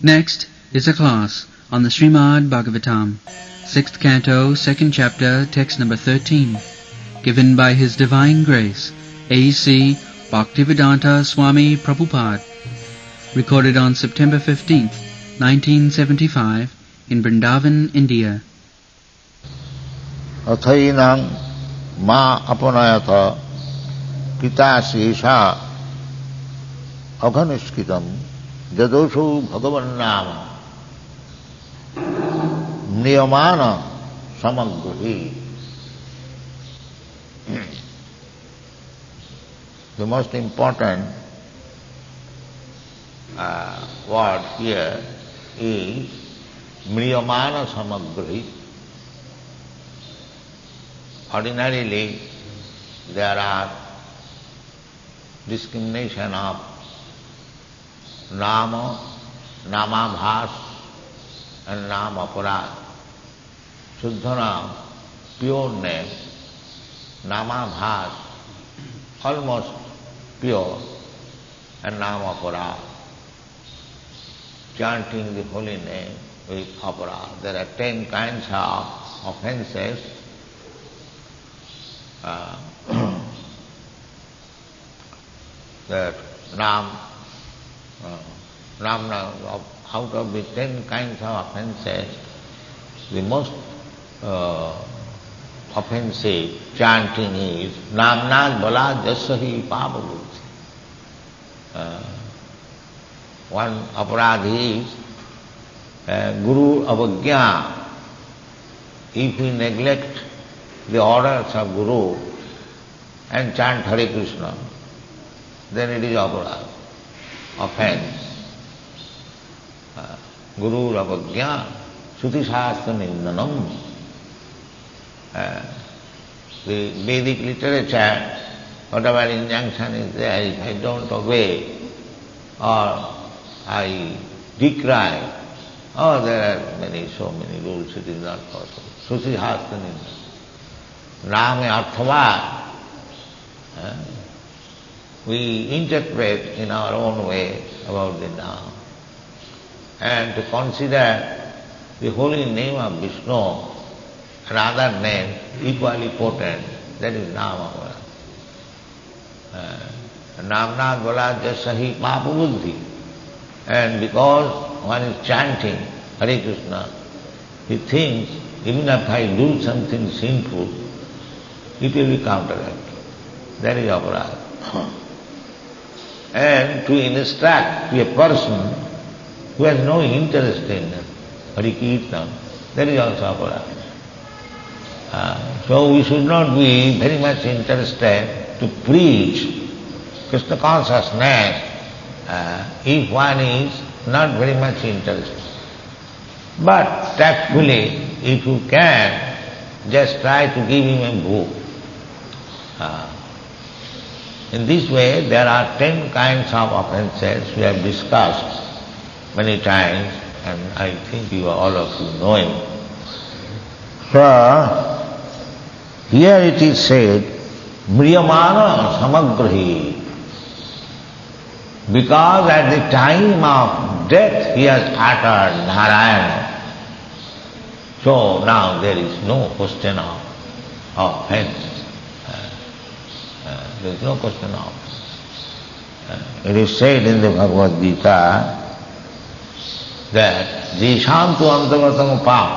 Next is a class on the Srimad Bhagavatam, 6th Canto, 2nd Chapter, text number 13, given by His Divine Grace, A.C. Bhaktivedanta Swami Prabhupada, recorded on September 15th, 1975, in Vrindavan, India. Athainam ma apanayata kita sesha aghanishkitam jadoshu bhagavan nama niyamana samagrahi. The most important word here is niyamana samagrahi. Ordinarily, there are discrimination of nama, namabhas and namaparad. Shuddhanam, pure name, namabhas, almost pure, and namaparad, chanting the holy name with aparad. There are 10 kinds of offenses. That out of the 10 kinds of offenses, the most offensive chanting is Namnad Balad Jasahi Papabuddhi. One aparadhi is Guru Avagya. If we neglect the orders of Guru and chant Hare Krishna, then it is aparad, offense. Guru Avagya, Shruti Shastra Nindanam. The Vedic literature, whatever injunction is there, if I don't obey or I decry, there are so many rules, it is not possible. Shruti Shastra Nindanam. Name arthavad. We interpret in our own way about the Nam. And to consider the holy name of Vishnu and other names equally potent, that is Namavara. Namnad Balad Jasahi Papabuddhi. And because one is chanting Hare Krishna, he thinks, even if I do something sinful, it will be counteracted. That is aparad. And to instruct to a person who has no interest in Hare Kirtan, that is also aparad. So we should not be very much interested to preach Krishna consciousness if one is not very much interested. But tactfully, if you can, just try to give him a book. In this way, there are 10 kinds of offenses we have discussed many times, and I think all of you know it. So, here it is said, Mriyamana Samagrahi, because at the time of death he has uttered Narayana. So now there is no question of offense. There is no question of. It is said in the Bhagavad Gita that Jishantu Antavatam Pam,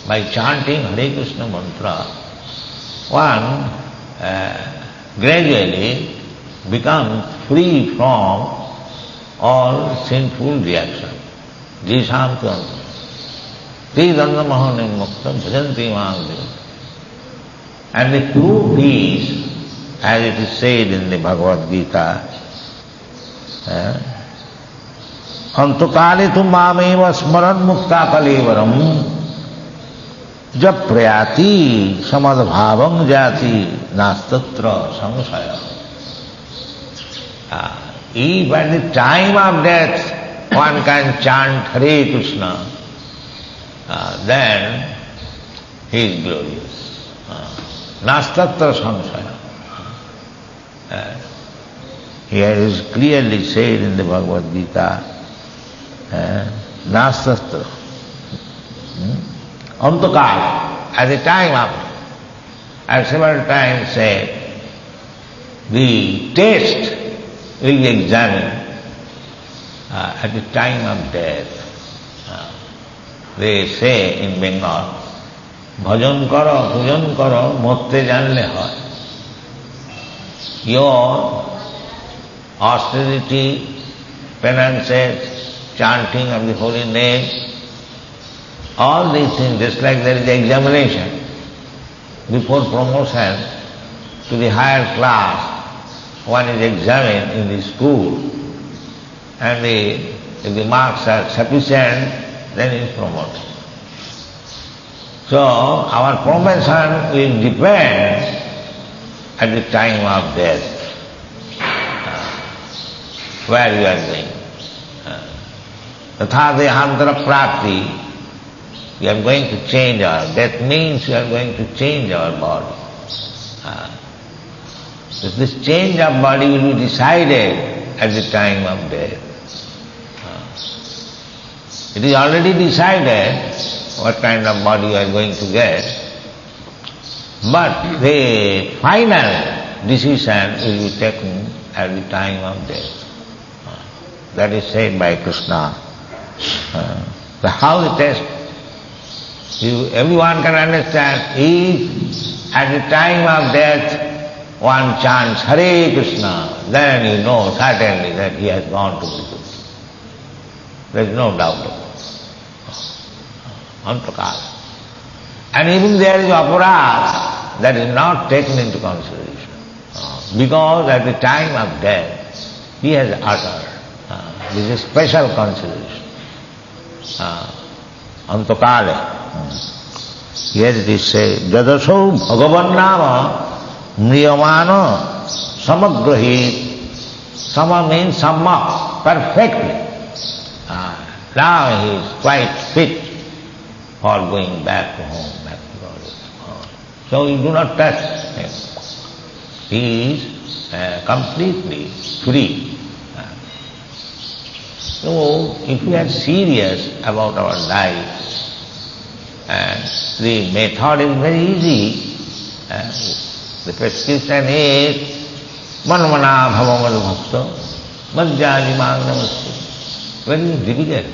by chanting Hare Krishna mantra, one gradually becomes free from all sinful reaction. Jishantu Antavatam. Te Danda Mahanim Muktam Bhajanti Mahangdev. And the proof is, as it is said in the Bhagavad Gita, Antakale tu mameva smaran mukta kalevaram jab prayati samadbhavam jati nastatra samsaya. If at the time of death one can chant Hare Krishna, then he is glorious. Nastatra samsaya. Here is clearly said in the Bhagavad Gita, Nastastra. Antakal, at the time of, I have several times said, the taste will be examined at the time of death. They say in Bengal, bhajan karo, pujan karo, motte janle hoy. Your austerity, penances, chanting of the holy name, all these things, just like there is examination before promotion to the higher class, one is examined in the school, and if the marks are sufficient, then he is promoted. So our promotion will depend at the time of death, where you are going. Tatha dehantara prapti, we are going to change our, death means we are going to change our body. This change of body will be decided at the time of death. It is already decided what kind of body you are going to get, but the final decision will be taken at the time of death. That is said by Krishna. How it is, everyone can understand, if at the time of death one chants Hare Krishna, then you know certainly that he has gone to the good. There is no doubt about it. Antakala. And even there is aparad, that is not taken into consideration. Because at the time of death, he has uttered. This is special consideration. Antakale. Here it is said, Jadasau Bhagavan Nama Mriyamana Samagrahit. Sama means Samma, perfectly. Now he is quite fit for going back to home, back to God. So you do not touch him. He is completely free. So if we are serious about our life, the method is very easy. The prescription is Manmana Bhavamad Bhakta Madhyani Magnamasti. Very difficult.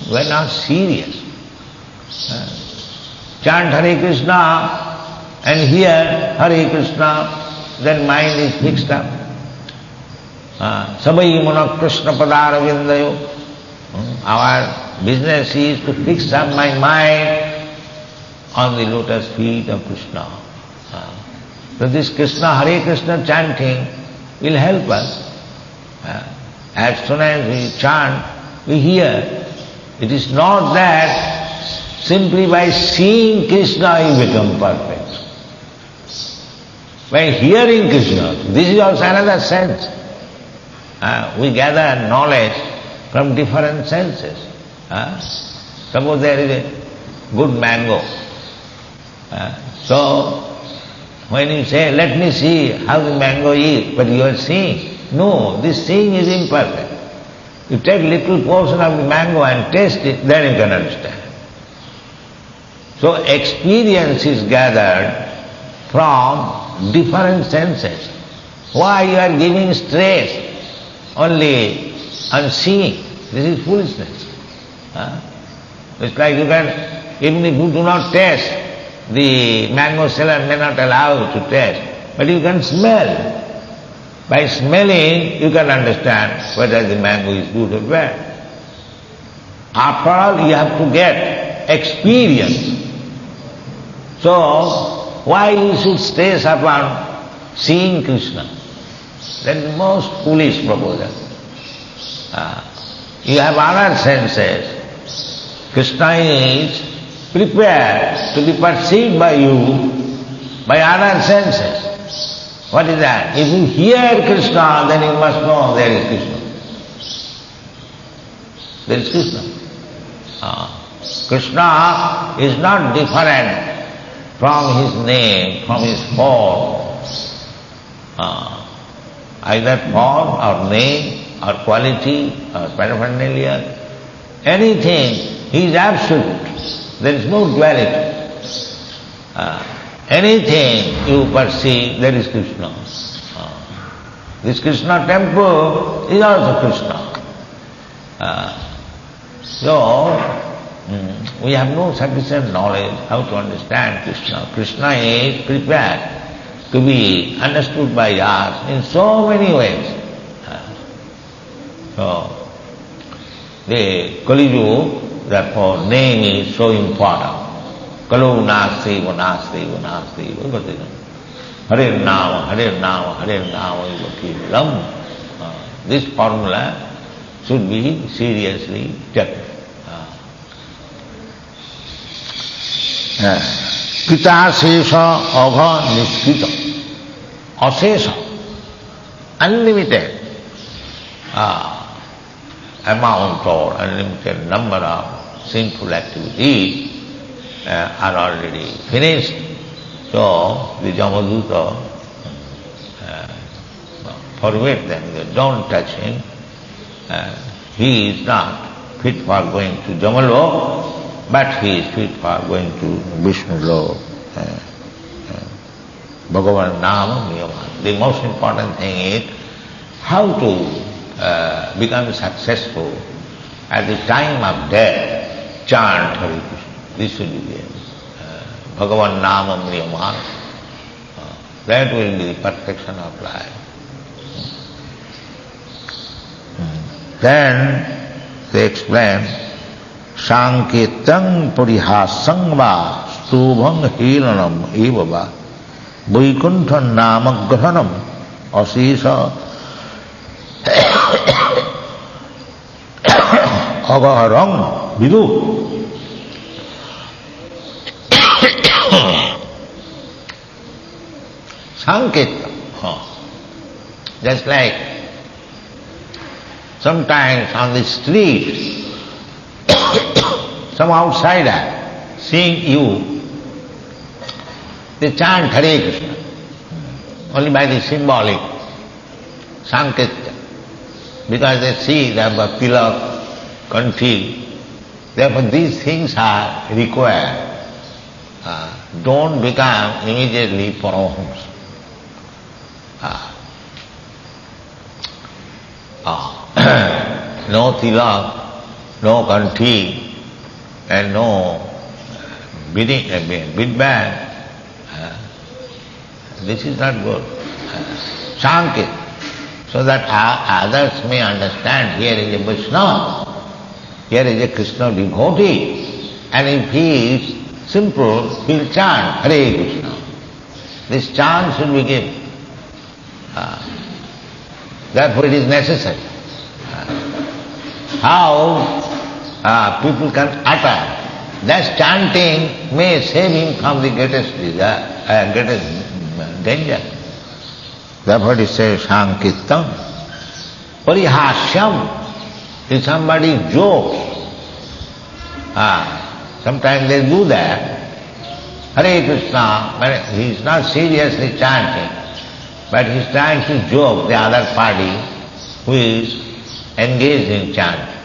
We are not serious. Chant Hare Krishna and hear Hare Krishna, then mind is fixed up. Sabai Muna Krishna Padara Vindayo. Our business is to fix up my mind on the lotus feet of Krishna. So this Krishna, Hare Krishna chanting will help us. As soon as we chant, we hear. It is not that simply by seeing Krishna you become perfect. By hearing Krishna, this is also another sense. We gather knowledge from different senses. Suppose there is a good mango. So when you say, let me see how the mango is, but you are seeing. No, this seeing is imperfect. You take little portion of the mango and taste it, then you can understand. So experience is gathered from different senses. Why you are giving stress only on seeing? This is foolishness. It's like you can, even if you do not taste, the mango seller may not allow you to taste, but you can smell. By smelling, you can understand whether the mango is good or bad. After all, you have to get experience. So, why you should stress upon seeing Krishna? That is the most foolish proposal. You have other senses. Krishna is prepared to be perceived by you by other senses. What is that? If you hear Krishna, then you must know there is Krishna. There is Krishna. Krishna is not different from his name, from his form. Either form or name or quality or paraphernalia, anything, he is absolute. There is no duality. Anything you perceive, there is Krishna. This Krishna temple is also Krishna. So, we have no sufficient knowledge how to understand Krishna. Krishna is prepared to be understood by us in so many ways. So, the Kali Yuga, therefore, name is so important. Kalu nasti vanasti vanasti vagatinam. Hare Nama, Hare Nama, Hare Nama Ivakilam. This formula should be seriously taken. Kita Sesha Agha Niskita. Asesha, unlimited amount or unlimited number of sinful activities are already finished. So the Jamaduta forbid them, they don't touch him. He is not fit for going to Jamalok, but he is fit for going to Vishnu Lok. Bhagavan Nama Niyama. The most important thing is how to become successful at the time of death. Chant Hare Krishna. This should be there. Bhagavan Nama Niyama. That will be the perfection of life. Then they explain Sanketang Parihasang va Stubhang Helanam Evava Vaikuntha Nama Grahanam Asisa Agaharang Vidu. Sanketa. Just like sometimes on the street, some outsider seeing you, they chant Hare Krishna only by the symbolic Sanketa, because they see they have a tilak, kanti. Therefore these things are required. Don't become immediately Paramahamsa. No tilak, no kanti, and no bid bag. This is not good. Sankit, so that others may understand here is a Vaishnava, here is a Krishna devotee, and if he is simple, he will chant Hare Krishna. This chant should be given. Therefore it is necessary. How people can utter, that chanting may save him from the greatest danger. Therefore it says Sankirtan. Parihasyam, if somebody jokes, sometimes they do that. Hare Krishna, but he is not seriously chanting, but he is trying to joke the other party who is engaged in chanting.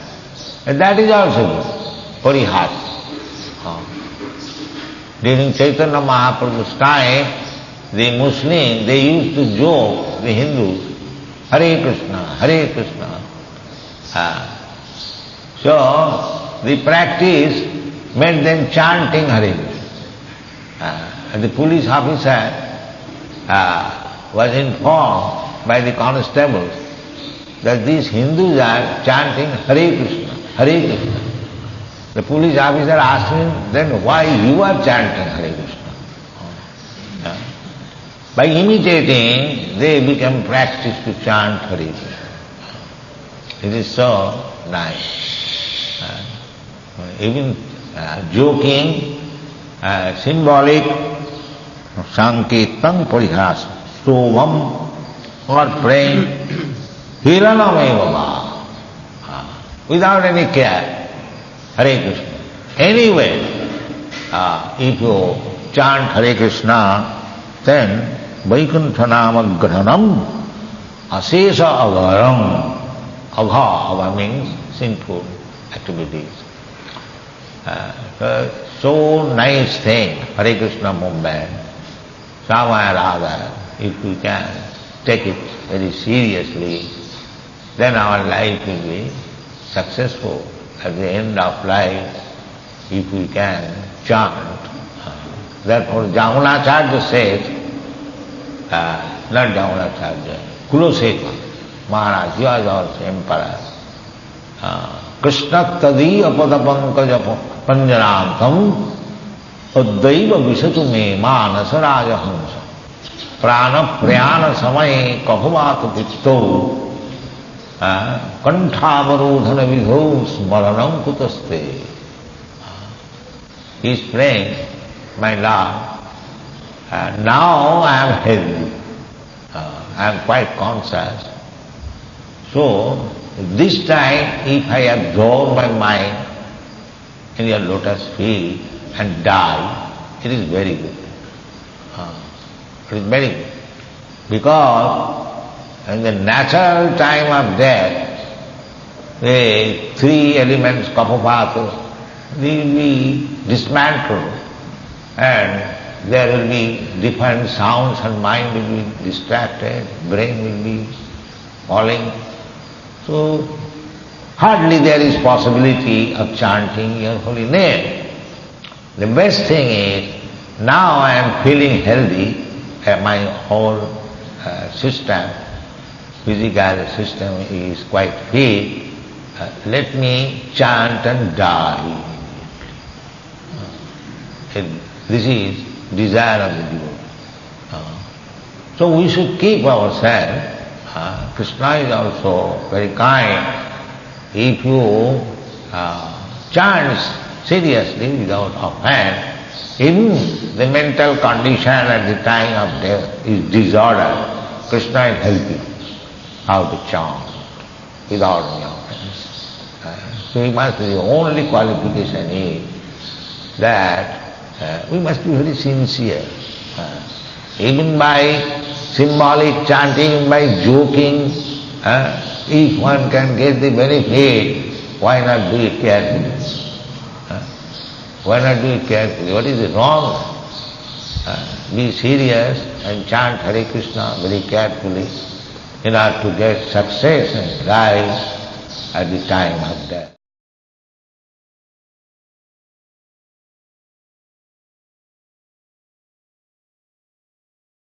And that is also good. Parihasya. During Chaitanya Mahaprabhu's time, the Muslims, they used to joke the Hindus, Hare Krishna, Hare Krishna. So, the practice made them chanting Hare Krishna. And the police officer was informed by the constable that these Hindus are chanting Hare Krishna, Hare Krishna. The police officer asked him, then why you are chanting Hare Krishna? By imitating, they become practiced to chant Hare Krishna. It is so nice. Even joking, symbolic, sankirtan parihasa, stovam, or praying, hiranameva, without any care, Hare Krishna. Anyway, if you chant Hare Krishna, then Vaikuntha Nama Grahanam Asesa Avaram agha means sinful activities. So nice thing, Hare Krishna movement, somewhere or other, if we can take it very seriously, then our life will be successful. At the end of life, if we can chant. Therefore Jamunacharya says, not Jamunacharya, Kuloseka Maharaj, he was also emperor. Krishna tadiya padapankaja panjanantam uddaiva visatu me manasaraja hamsa prana prayana samaye kapavatu pitto kanthavarudhana vidho smaranam kutaste. He is praying, my Lord, now I am healthy, I am quite conscious. So, this time if I absorb my mind in your lotus feet and die, it is very good. It is very good. Because in the natural time of death, the three elements, kapha, they will be dismantled and there will be different sounds and mind will be distracted, brain will be falling. So hardly there is possibility of chanting your holy name. The best thing is, now I am feeling healthy, my whole system, physical system is quite fit, let me chant and die. This is desire of the devotee. So we should keep ourselves. Krishna is also very kind. If you chant seriously without offense, even the mental condition at the time of death is disordered, Krishna will help you how to chant without any offense. So we must, the only qualification is that we must be very sincere. Even by symbolic chanting, by joking, if one can get the benefit, why not do it carefully? Why not do it carefully? What is wrong? Be serious and chant Hare Krishna very carefully in order to get success and life at the time of death.